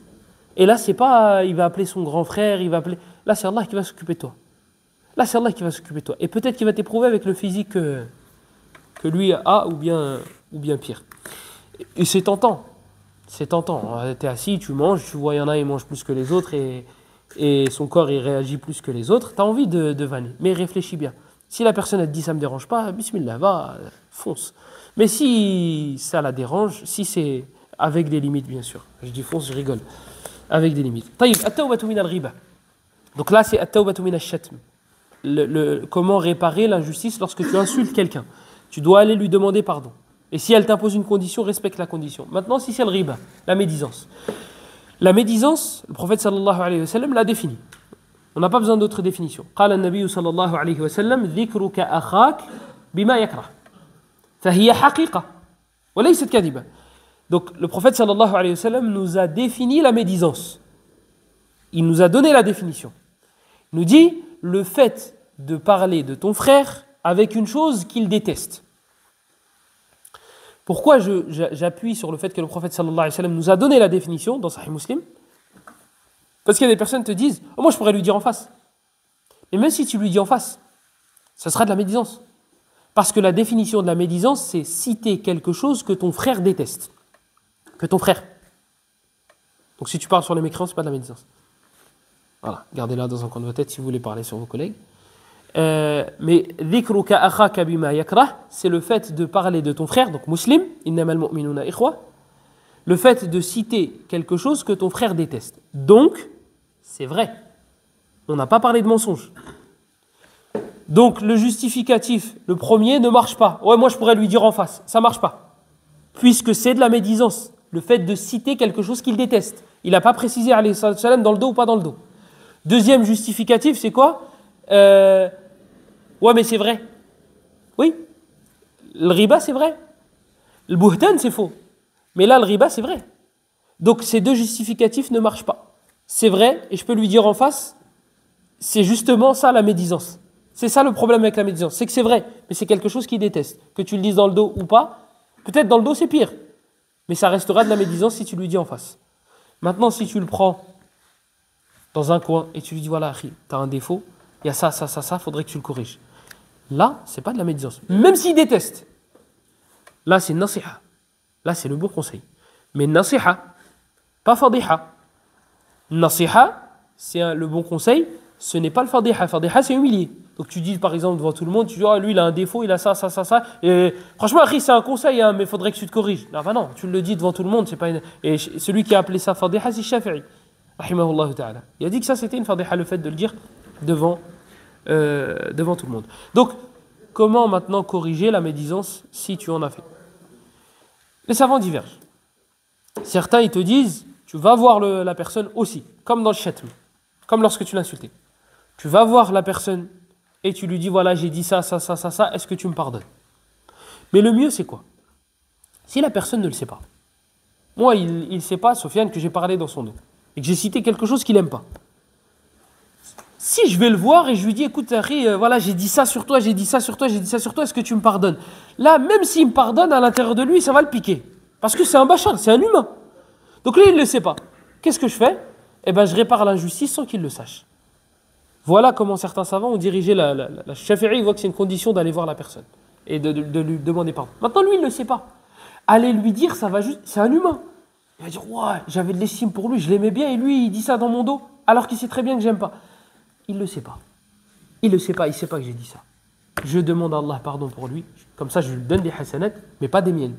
Et là, c'est pas, il va appeler son grand frère, il va appeler... Là, c'est Allah qui va s'occuper de toi. Là, c'est Allah qui va s'occuper de toi. Et peut-être qu'il va t'éprouver avec le physique que lui a, ou bien pire. Et c'est tentant. C'est tentant. Tu es assis, tu manges, tu vois, il y en a, ils mangent plus que les autres, et son corps, il réagit plus que les autres. Tu as envie de vanner. Mais réfléchis bien. Si la personne, elle te dit, ça ne me dérange pas, bismillah, va, fonce. Mais si ça la dérange, si c'est avec des limites, bien sûr. Je dis fonce, je rigole. Avec des limites. Taïb, at-tawbatu min al-ghiba. Donc là, c'est at-tawbatu min al-shatm. Comment réparer l'injustice lorsque tu insultes quelqu'un. Tu dois aller lui demander pardon. Et si elle t'impose une condition, respecte la condition. Maintenant, si c'est le riba, la médisance. La médisance, le prophète sallallahu alayhi wa sallam l'a définie. On n'a pas besoin d'autre définition. قال النبي صلى الله عليه وسلم ذكرك أخاك بما يكره. فهي حقيقة وليست كذبة. Donc le prophète sallallahu alayhi wa sallam nous a défini la médisance. Il nous a donné la définition. Il nous dit le fait de parler de ton frère avec une chose qu'il déteste. Pourquoi j'appuie sur le fait que le prophète sallallahu alayhi wa sallam nous a donné la définition dans Sahih Muslim? Parce qu'il y a des personnes qui te disent oh, moi je pourrais lui dire en face. Mais même si tu lui dis en face, ça sera de la médisance. Parce que la définition de la médisance, c'est citer quelque chose que ton frère déteste. Que ton frère. Donc si tu parles sur les mécréants, ce n'est pas de la médisance. Voilà, gardez-la dans un coin de votre tête si vous voulez parler sur vos collègues. Mais dhikruka akhaka bima yakrah, c'est le fait de parler de ton frère, donc muslim, innamal mu'minuna ikhwa, le fait de citer quelque chose que ton frère déteste. Donc, c'est vrai. On n'a pas parlé de mensonge. Donc, le justificatif, le premier, ne marche pas. Ouais, moi, je pourrais lui dire en face. Ça ne marche pas. Puisque c'est de la médisance. Le fait de citer quelque chose qu'il déteste. Il n'a pas précisé, alayhi salam, dans le dos ou pas dans le dos. Deuxième justificatif, c'est quoi? Ouais, mais c'est vrai. Oui. Le riba, c'est vrai. Le buhtan, c'est faux. Mais là, le riba, c'est vrai. Donc, ces deux justificatifs ne marchent pas. C'est vrai, et je peux lui dire en face, c'est justement ça la médisance. C'est ça le problème avec la médisance. C'est que c'est vrai, mais c'est quelque chose qu'il déteste. Que tu le dises dans le dos ou pas, peut-être dans le dos, c'est pire. Mais ça restera de la médisance si tu lui dis en face. Maintenant, si tu le prends dans un coin et tu lui dis voilà, tu as un défaut, il y a ça, faudrait que tu le corriges. Là, c'est pas de la médisance. Même s'il déteste. Là, c'est nasiha. Là, c'est le bon conseil. Mais nasiha, pas fadiha. Nasiha, c'est le bon conseil, ce n'est pas le fadiha. Fadiha, c'est humilier. Donc tu dis par exemple devant tout le monde, tu dis oh, lui il a un défaut, il a ça. Et franchement, c'est un conseil, hein, mais il faudrait que tu te corriges. Non, bah non, tu le dis devant tout le monde, c'est pas une... Et celui qui a appelé ça fadiha, c'est Shafi'i. Rahimahullah ta'ala. Il a dit que ça c'était une fadiha, le fait de le dire devant devant tout le monde. Donc, comment maintenant corriger la médisance si tu en as fait? Les savants divergent. Certains, ils te disent, tu vas voir la personne aussi, comme dans le shatm, comme lorsque tu l'insultais. Tu vas voir la personne et tu lui dis, voilà, j'ai dit ça, est-ce que tu me pardonnes? Mais le mieux, c'est quoi? Si la personne ne le sait pas. Moi, il ne sait pas, Sofiane, que j'ai parlé dans son dos et que j'ai cité quelque chose qu'il n'aime pas. Si je vais le voir et je lui dis, écoute, Harry, voilà, j'ai dit ça sur toi, j'ai dit ça sur toi, j'ai dit ça sur toi, est-ce que tu me pardonnes? Là, même s'il me pardonne, à l'intérieur de lui, ça va le piquer. Parce que c'est un bachar, c'est un humain. Donc lui, il ne le sait pas. Qu'est-ce que je fais? Eh bien, je répare l'injustice sans qu'il le sache. Voilà comment certains savants ont dirigé la Shafi'i, ils voient que c'est une condition d'aller voir la personne et de lui demander pardon. Maintenant, lui, il ne le sait pas. Aller lui dire, ça va juste, c'est un humain. Il va dire, ouais, j'avais de l'estime pour lui, je l'aimais bien, et lui, il dit ça dans mon dos, alors qu'il sait très bien que j'aime pas. Il ne le sait pas. Il ne le sait pas, il ne sait pas que j'ai dit ça. Je demande à Allah pardon pour lui, comme ça je lui donne des hasanats, mais pas des miennes.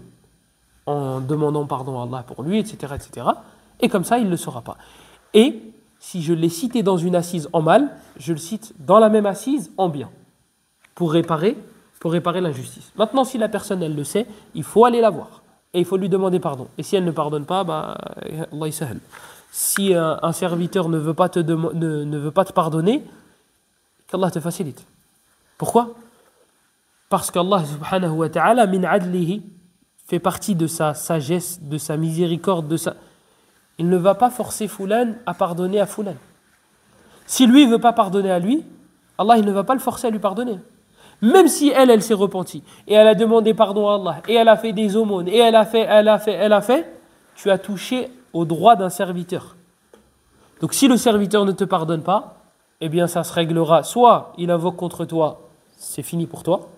En demandant pardon à Allah pour lui, etc., etc. Et comme ça, il ne le saura pas. Et si je l'ai cité dans une assise en mal, je le cite dans la même assise en bien, pour réparer l'injustice. Maintenant, si la personne, elle le sait, il faut aller la voir. Et il faut lui demander pardon. Et si elle ne pardonne pas, bah, Allah yasahal. Si un serviteur ne veut pas te pardonner, qu'Allah te facilite. Pourquoi? Parce qu'Allah subhanahu wa ta'ala, min adlihi, fait partie de sa sagesse, de sa miséricorde, il ne va pas forcer Foulan à pardonner à Foulan. Si lui ne veut pas pardonner à lui, Allah il ne va pas le forcer à lui pardonner. Même si elle s'est repentie, et elle a demandé pardon à Allah, et elle a fait des aumônes, et elle a fait, tu as touché au droit d'un serviteur. Donc si le serviteur ne te pardonne pas, eh bien ça se réglera. Soit il invoque contre toi, c'est fini pour toi,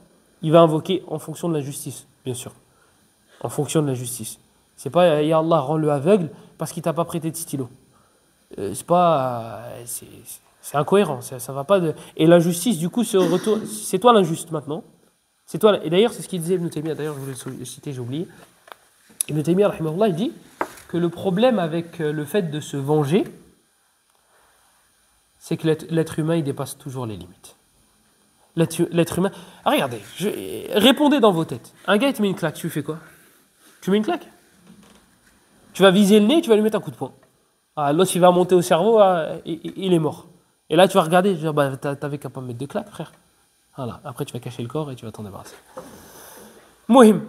il va invoquer en fonction de la justice, bien sûr. En fonction de la justice. C'est pas ya Allah rend-le aveugle parce qu'il t'a pas prêté de stylo. C'est incohérent, ça va pas de. Et l'injustice du coup c'est toi l'injuste maintenant. C'est toi. Et d'ailleurs c'est ce qu'il disait Ibn Taymiyyah. D'ailleurs je voulais le citer, j'ai oublié. Ibn Taymiyyah rahimahullah il dit que le problème avec le fait de se venger, c'est que l'être humain il dépasse toujours les limites. L'être humain. Ah, regardez, répondez dans vos têtes. Un gars il te met une claque, tu fais quoi? Tu mets une claque? Tu vas viser le nez, tu vas lui mettre un coup de poing. Ah, l'autre, il va monter au cerveau, il est mort. Et là, tu vas regarder, tu vas dire, bah, t'avais qu'à pas me mettre de claques, frère. Voilà. Après, tu vas cacher le corps et tu vas t'en débarrasser. Mohim.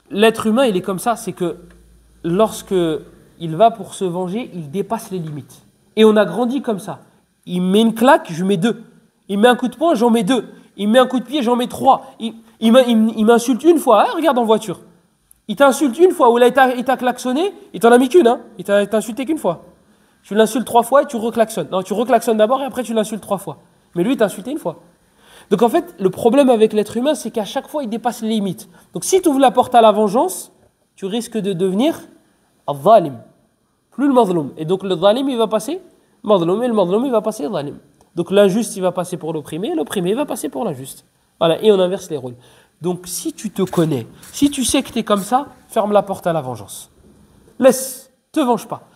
L'être humain, il est comme ça, c'est que lorsque il va pour se venger, il dépasse les limites. Et on a grandi comme ça. Il met une claque, je mets 2. Il met un coup de poing, j'en mets 2. Il met un coup de pied, j'en mets 3. Il m'insulte une fois, regarde en voiture. Il t'insulte une fois, ou là il t'a klaxonné, il t'en a mis qu'une, hein. Il t'a insulté qu'une fois. Tu l'insultes 3 fois et tu reclaxonnes. Non, tu reclaxonnes d'abord et après tu l'insultes 3 fois. Mais lui, il t'a insulté une fois. Donc en fait, le problème avec l'être humain, c'est qu'à chaque fois, il dépasse les limites. Donc si tu ouvres la porte à la vengeance, tu risques de devenir al-zalim, plus le mazloum. Et donc le zalim, il va passer mazloum, et le mazloum, il va passer zalim. Donc l'injuste, il va passer pour l'opprimé, et l'opprimé, il va passer pour l'injuste. Voilà, et on inverse les rôles. Donc si tu te connais, si tu sais que tu es comme ça, ferme la porte à la vengeance. Laisse, te venge pas.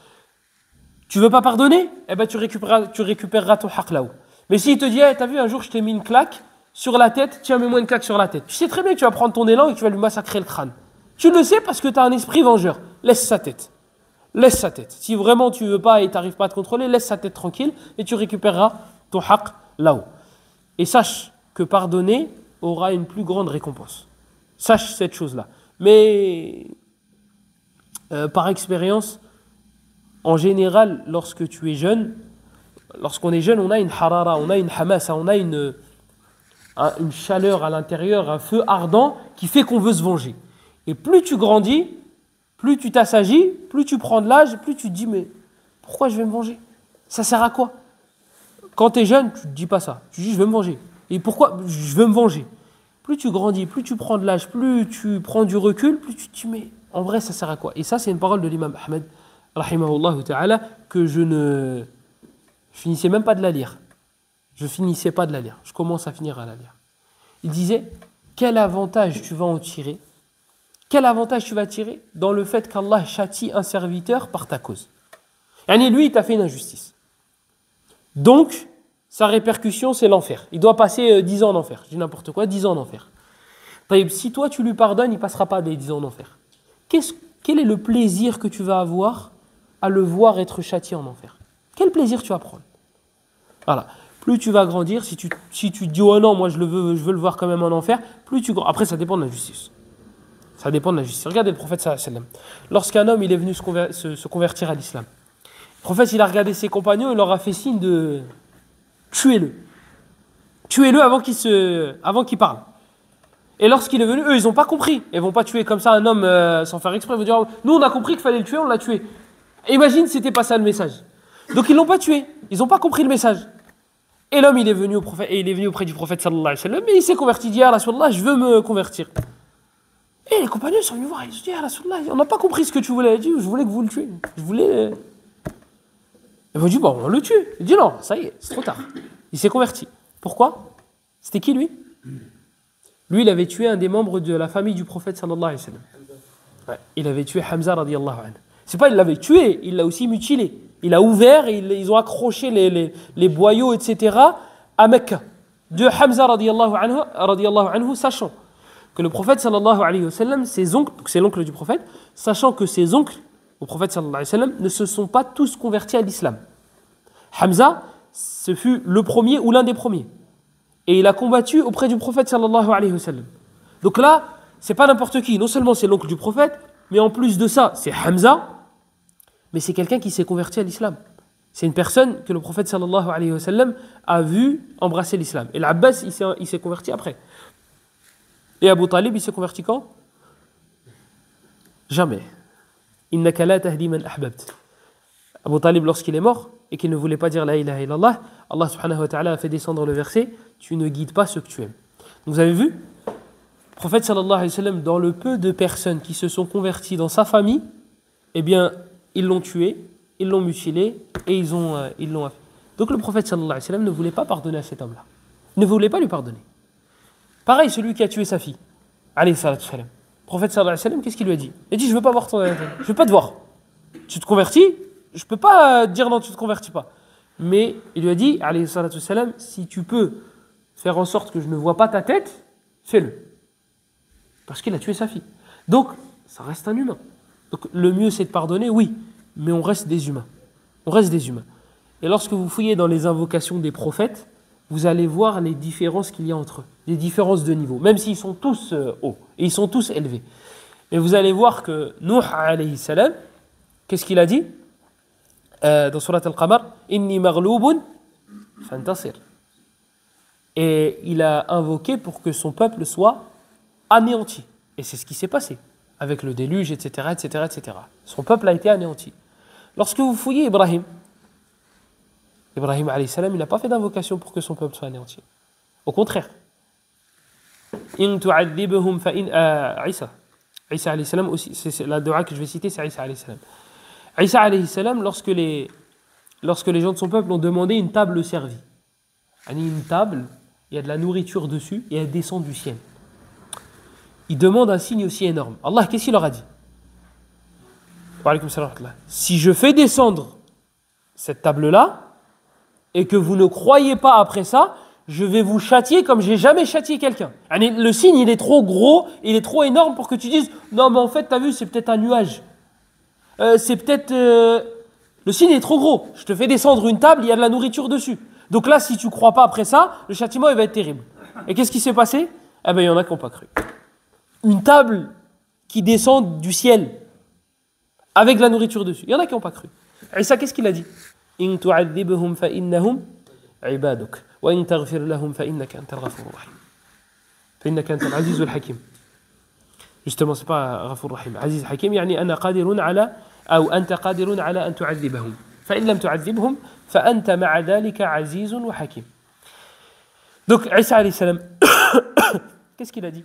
Tu veux pas pardonner? Eh ben tu récupéreras ton haq là-haut. Mais s'il te dit, hey, t'as vu, un jour je t'ai mis une claque sur la tête, tiens, mets-moi une claque sur la tête. Tu sais très bien que tu vas prendre ton élan et que tu vas lui massacrer le crâne. Tu le sais parce que tu as un esprit vengeur. Laisse sa tête. Laisse sa tête. Si vraiment tu veux pas et tu n'arrives pas à te contrôler, laisse sa tête tranquille et tu récupéreras ton haq là-haut. Et sache que pardonner aura une plus grande récompense. Sache cette chose-là. Mais par expérience, en général, lorsque tu es jeune, lorsqu'on est jeune, on a une harara, on a une hamasa, on a une chaleur à l'intérieur, un feu ardent qui fait qu'on veut se venger. Et plus tu grandis, plus tu t'assagis, plus tu prends de l'âge, plus tu te dis mais pourquoi je vais me venger? Ça sert à quoi? Quand tu es jeune, tu ne te dis pas ça. Tu dis je vais me venger. Et pourquoi je veux me venger? Plus tu grandis, plus tu prends de l'âge, plus tu prends du recul, plus tu te dis mais en vrai ça sert à quoi? Et ça c'est une parole de l'imam Ahmed rahimahullah ta'ala que je finissais même pas de la lire. Je finissais pas de la lire. Je commence à finir à la lire. Il disait quel avantage tu vas en tirer? Quel avantage tu vas tirer dans le fait qu'Allah châtie un serviteur par ta cause? Yani lui il t'a fait une injustice. Donc sa répercussion, c'est l'enfer. Il doit passer 10 ans en enfer. Je dis n'importe quoi, 10 ans en enfer. Si toi, tu lui pardonnes, il ne passera pas des 10 ans en enfer. Quel est le plaisir que tu vas avoir à le voir être châtié en enfer? Quel plaisir tu vas prendre? Voilà. Plus tu vas grandir, si tu dis oh non, moi je veux le voir quand même en enfer, plus tu après ça dépend de la justice. Ça dépend de la justice. Regardez le prophète sallallahu alayhi wa sallam. Lorsqu'un homme il est venu se convertir à l'islam, le prophète il a regardé ses compagnons et leur a fait signe de tuez-le. Tuez-le avant qu'il parle. Et lorsqu'il est venu, eux ils n'ont pas compris. Ils ne vont pas tuer comme ça un homme sans faire exprès. Ils vont dire nous on a compris qu'il fallait le tuer, on l'a tué. Et imagine c'était pas ça le message. Donc ils l'ont pas tué. Ils n'ont pas compris le message. Et l'homme, il est venu auprès du prophète sallallahu alayhi wa sallam, et il s'est converti, il dit, ah Rasulallah, je veux me convertir. Et les compagnons sont venus voir, ils se disent, ah Rasulallah, on n'a pas compris ce que tu voulais dire, je voulais que vous le tuiez. Ils vont dire, bon, on le tue. Il dit, non, ça y est, c'est trop tard. Il s'est converti. Pourquoi? C'était qui lui? Lui, il avait tué un des membres de la famille du prophète sallallahu alayhi wa sallam. Ouais, il avait tué Hamza radiyallahu anhu. C'est pas il l'avait tué, il l'a aussi mutilé. Il a ouvert et ils ont accroché les boyaux, etc. à Mecca. De Hamza radiyallahu anhu, sachant que le prophète sallallahu alayhi wa sallam, ses oncles, donc c'est l'oncle du prophète, sachant que ses oncles, au prophète sallallahu alayhi wa sallam, ne se sont pas tous convertis à l'islam. Hamza, ce fut le premier ou l'un des premiers. Et il a combattu auprès du prophète sallallahu alayhi wa sallam. Donc là, c'est pas n'importe qui. Non seulement c'est l'oncle du prophète, mais en plus de ça, c'est Hamza, mais c'est quelqu'un qui s'est converti à l'islam. C'est une personne que le prophète sallallahu alayhi wa sallam a vu embrasser l'islam. Et l'Abbas, il s'est converti après. Et Abu Talib, il s'est converti quand? Jamais. Innaka la tahdi man ahbabt. Abu Talib, lorsqu'il est mort et qu'il ne voulait pas dire la ilaha illallah, Allah subhanahu wa ta'ala a fait descendre le verset, tu ne guides pas ceux que tu aimes. Donc vous avez vu, le prophète sallallahu alayhi wa sallam, dans le peu de personnes qui se sont converties dans sa famille, eh bien, ils l'ont tué, ils l'ont mutilé et ils l'ont. Donc le prophète sallallahu alayhi wa sallam ne voulait pas pardonner à cet homme-là. Ne voulait pas lui pardonner. Pareil, celui qui a tué sa fille, alayhi salatu salam. Le prophète sallallahu alayhi wa sallam, qu'est-ce qu'il lui a dit? Il a dit, je veux pas voir je veux pas te voir. Tu te convertis, je peux pas dire non, tu te convertis pas. Mais il lui a dit, alayhi salatu salam, si tu peux faire en sorte que je ne vois pas ta tête, fais-le. Parce qu'il a tué sa fille. Donc, ça reste un humain. Donc le mieux c'est de pardonner, oui, mais on reste des humains. On reste des humains. Et lorsque vous fouillez dans les invocations des prophètes, vous allez voir les différences qu'il y a entre eux, les différences de niveau, même s'ils sont tous hauts, et ils sont tous élevés. Mais vous allez voir que Nuh alayhi salam, qu'est-ce qu'il a dit dans Surat Al-Qamar? Inni maghloubun fantasir. Et il a invoqué pour que son peuple soit anéanti. Et c'est ce qui s'est passé. Avec le déluge, etc., etc., etc. Son peuple a été anéanti. Lorsque vous fouillez Ibrahim alayhi salam, il n'a pas fait d'invocation pour que son peuple soit anéanti. Au contraire. In tu'adhibhum fa in Isa alayhi salam aussi, c'est la dua que je vais citer, c'est Isa alayhi salam. Isa alayhi salam, lorsque les gens de son peuple ont demandé une table servie. Une table, il y a de la nourriture dessus et elle descend du ciel. Il demande un signe aussi énorme. Allah, qu'est-ce qu'il leur a dit? Si je fais descendre cette table-là, et que vous ne croyez pas après ça, je vais vous châtier comme j'ai jamais châtié quelqu'un. Le signe, il est trop gros, il est trop énorme pour que tu dises, non mais en fait, t'as vu, c'est peut-être un nuage. C'est peut-être... Le signe est trop gros. Je te fais descendre une table, il y a de la nourriture dessus. Donc là, si tu ne crois pas après ça, le châtiment, il va être terrible. Et qu'est-ce qui s'est passé? Eh bien, il y en a qui n'ont pas cru. Une table qui descend du ciel avec de la nourriture dessus. Il y en a qui n'ont pas cru. Et ça, qu'est-ce qu'il a dit? In tu'adhibhum fa innahum ibaduk wa in taghfir lahum fa innaka antal ghafurur rahim. Fa innaka antal azizul hakim. Justement, c'est pas ghafur rahim. Aziz hakim, yani ana qadirun ala ou anta qadirun ala an tu'adhibahum. Fa in lam tu'adhibhum fa anta ma'a dhalika azizun wa hakim. Donc Isa alayhi salam, qu'est-ce qu'il a dit?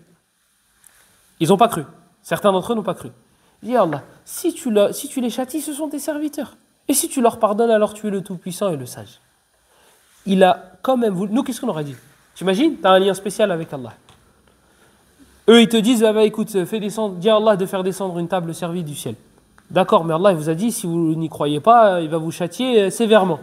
Ils n'ont pas cru. Certains d'entre eux n'ont pas cru. Il dit Allah, si tu les châties, ce sont tes serviteurs. Et si tu leur pardonnes, alors tu es le Tout-Puissant et le Sage. Il a quand même voulu... Nous, qu'est-ce qu'on aurait dit? T'imagines? Tu as un lien spécial avec Allah. Eux, ils te disent, écoute, fais descendre, dis à Allah de faire descendre une table servie du ciel. D'accord, mais Allah il vous a dit, si vous n'y croyez pas, il va vous châtier sévèrement.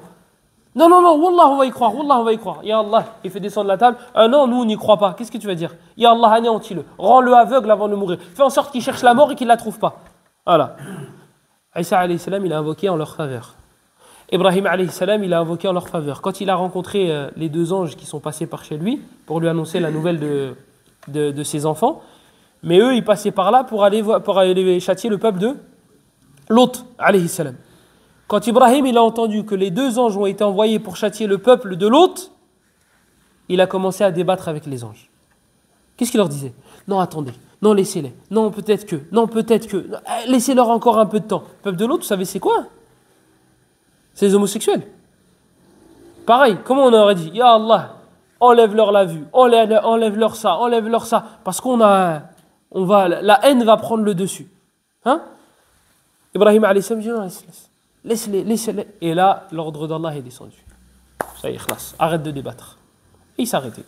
Non, non, non, Wallah, on va y croire, Wallah, on va y croire. Ya Allah, il fait descendre la table. Ah non, nous, on n'y croit pas. Qu'est-ce que tu vas dire? Ya Allah, anéantis-le. Rends-le aveugle avant de mourir. Fais en sorte qu'il cherche la mort et qu'il ne la trouve pas. Voilà. Isa alayhi salam, il a invoqué en leur faveur. Ibrahim alayhi salam, il a invoqué en leur faveur. Quand il a rencontré les deux anges qui sont passés par chez lui pour lui annoncer la nouvelle de ses enfants, mais eux, ils passaient par là pour aller châtier le peuple de Lot alayhi salam. Quand Ibrahim il a entendu que les deux anges ont été envoyés pour châtier le peuple de Lot, il a commencé à débattre avec les anges. Qu'est-ce qu'il leur disait? Non, attendez. Non, laissez-les. Non, peut-être que. Non, peut-être que. Laissez-leur encore un peu de temps. Le peuple de Lot, vous savez c'est quoi? C'est les homosexuels. Pareil, comment on aurait dit? Ya Allah, enlève-leur la vue, enlève-leur ça, parce la haine va prendre le dessus. Hein? Ibrahim alayhi salam dit non, laisse-les. Et là, l'ordre d'Allah est descendu. Ça y est, khlas, arrête de débattre. Et il s'est arrêté.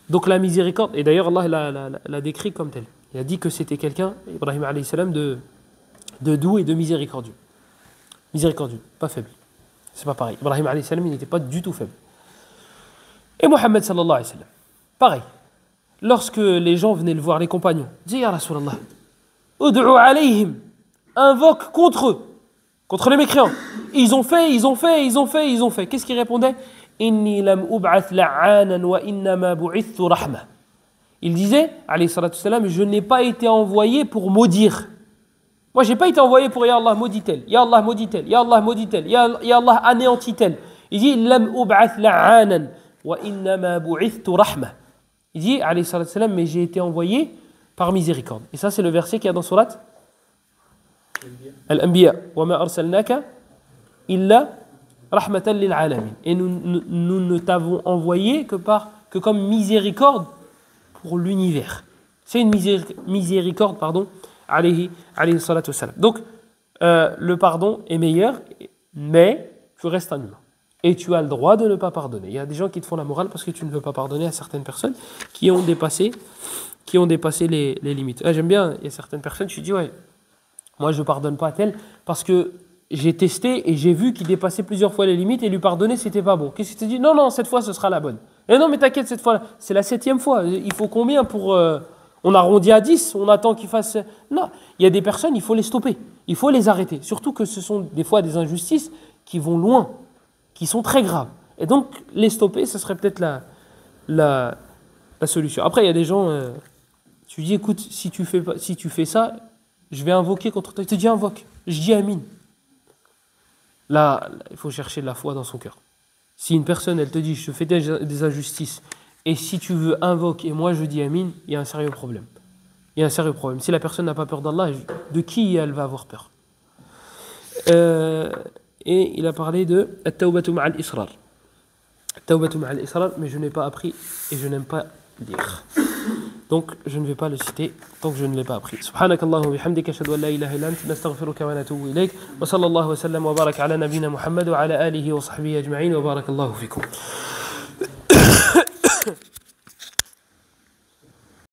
Donc la miséricorde, et d'ailleurs Allah l'a décrit comme tel. Il a dit que c'était quelqu'un, Ibrahim alayhi salam, de doux et de miséricordieux. Miséricordieux, pas faible. C'est pas pareil. Ibrahim alayhi salam, il n'était pas du tout faible. Et Mohammed sallallahu alayhi wa sallam, pareil. Lorsque les gens venaient le voir, les compagnons, disaient Ya Rasulallah, ud'u alayhim, invoque contre eux, contre les mécréants. Ils ont fait. Qu'est-ce qu'ils répondaient? Inni lam ub'ath la'anan wa innama bu'ithtu rahma. Il disait, alayhi salatu salam, je n'ai pas été envoyé pour maudire. Moi, je n'ai pas été envoyé pour Ya Allah maudit-elle, Ya Allah maudit-elle, Ya Allah maudit-elle, Ya Allah anéantit-elle. Il dit, lam ub'ath la'anan wa innama bu'ithtu rahma. Il dit, alayhi salatu salam, mais j'ai été envoyé par miséricorde. Et ça, c'est le verset qu'il y a dans Surat Al-Anbiya. Wa ma arsalnaka illa rahmatan lil alamin. Et nous ne t'avons envoyé que comme miséricorde pour l'univers. C'est une miséricorde, alayhi salatu wassalam. Donc, le pardon est meilleur, mais tu restes un humain. Et tu as le droit de ne pas pardonner. Il y a des gens qui te font la morale parce que tu ne veux pas pardonner à certaines personnes qui ont dépassé les limites. J'aime bien, il y a certaines personnes, je dis, ouais, moi je ne pardonne pas à tel parce que j'ai testé et j'ai vu qu'il dépassait plusieurs fois les limites et lui pardonner, c'était pas bon. Qu'est-ce que tu dis? Non, cette fois, ce sera la bonne. Et non, mais t'inquiète, cette fois, c'est la 7e fois. Il faut combien pour... on arrondit à 10, on attend qu'il fasse... Non, il y a des personnes, il faut les stopper. Il faut les arrêter. Surtout que ce sont des fois des injustices qui vont loin, qui sont très graves. Et donc, les stopper, ce serait peut-être la solution. Après, il y a des gens... tu dis, écoute, si tu fais ça, je vais invoquer contre toi. Il te dit, invoque. Je dis Amin. Là, il faut chercher de la foi dans son cœur. Si une personne, elle te dit, je te fais des injustices, et si tu veux invoque, et moi je dis Amin, il y a un sérieux problème. Il y a un sérieux problème. Si la personne n'a pas peur d'Allah, de qui elle va avoir peur? Et il a parlé de At-Tawbatu ma'al Israr. At-Tawbatu ma'al Israr, mais je n'ai pas appris et je n'aime pas lire. Donc, je ne vais pas le citer tant que je ne l'ai pas appris. Subhanakallahu wa bihamdika ashhadu an la ilaha illa anta nastaghfiruka wa natubu ilayk wa sallallahu wa sallam wa baraka ala nabiyyina Muhammad wa ala alihi wa sahbihi ajma'in wa barakallahu fikum.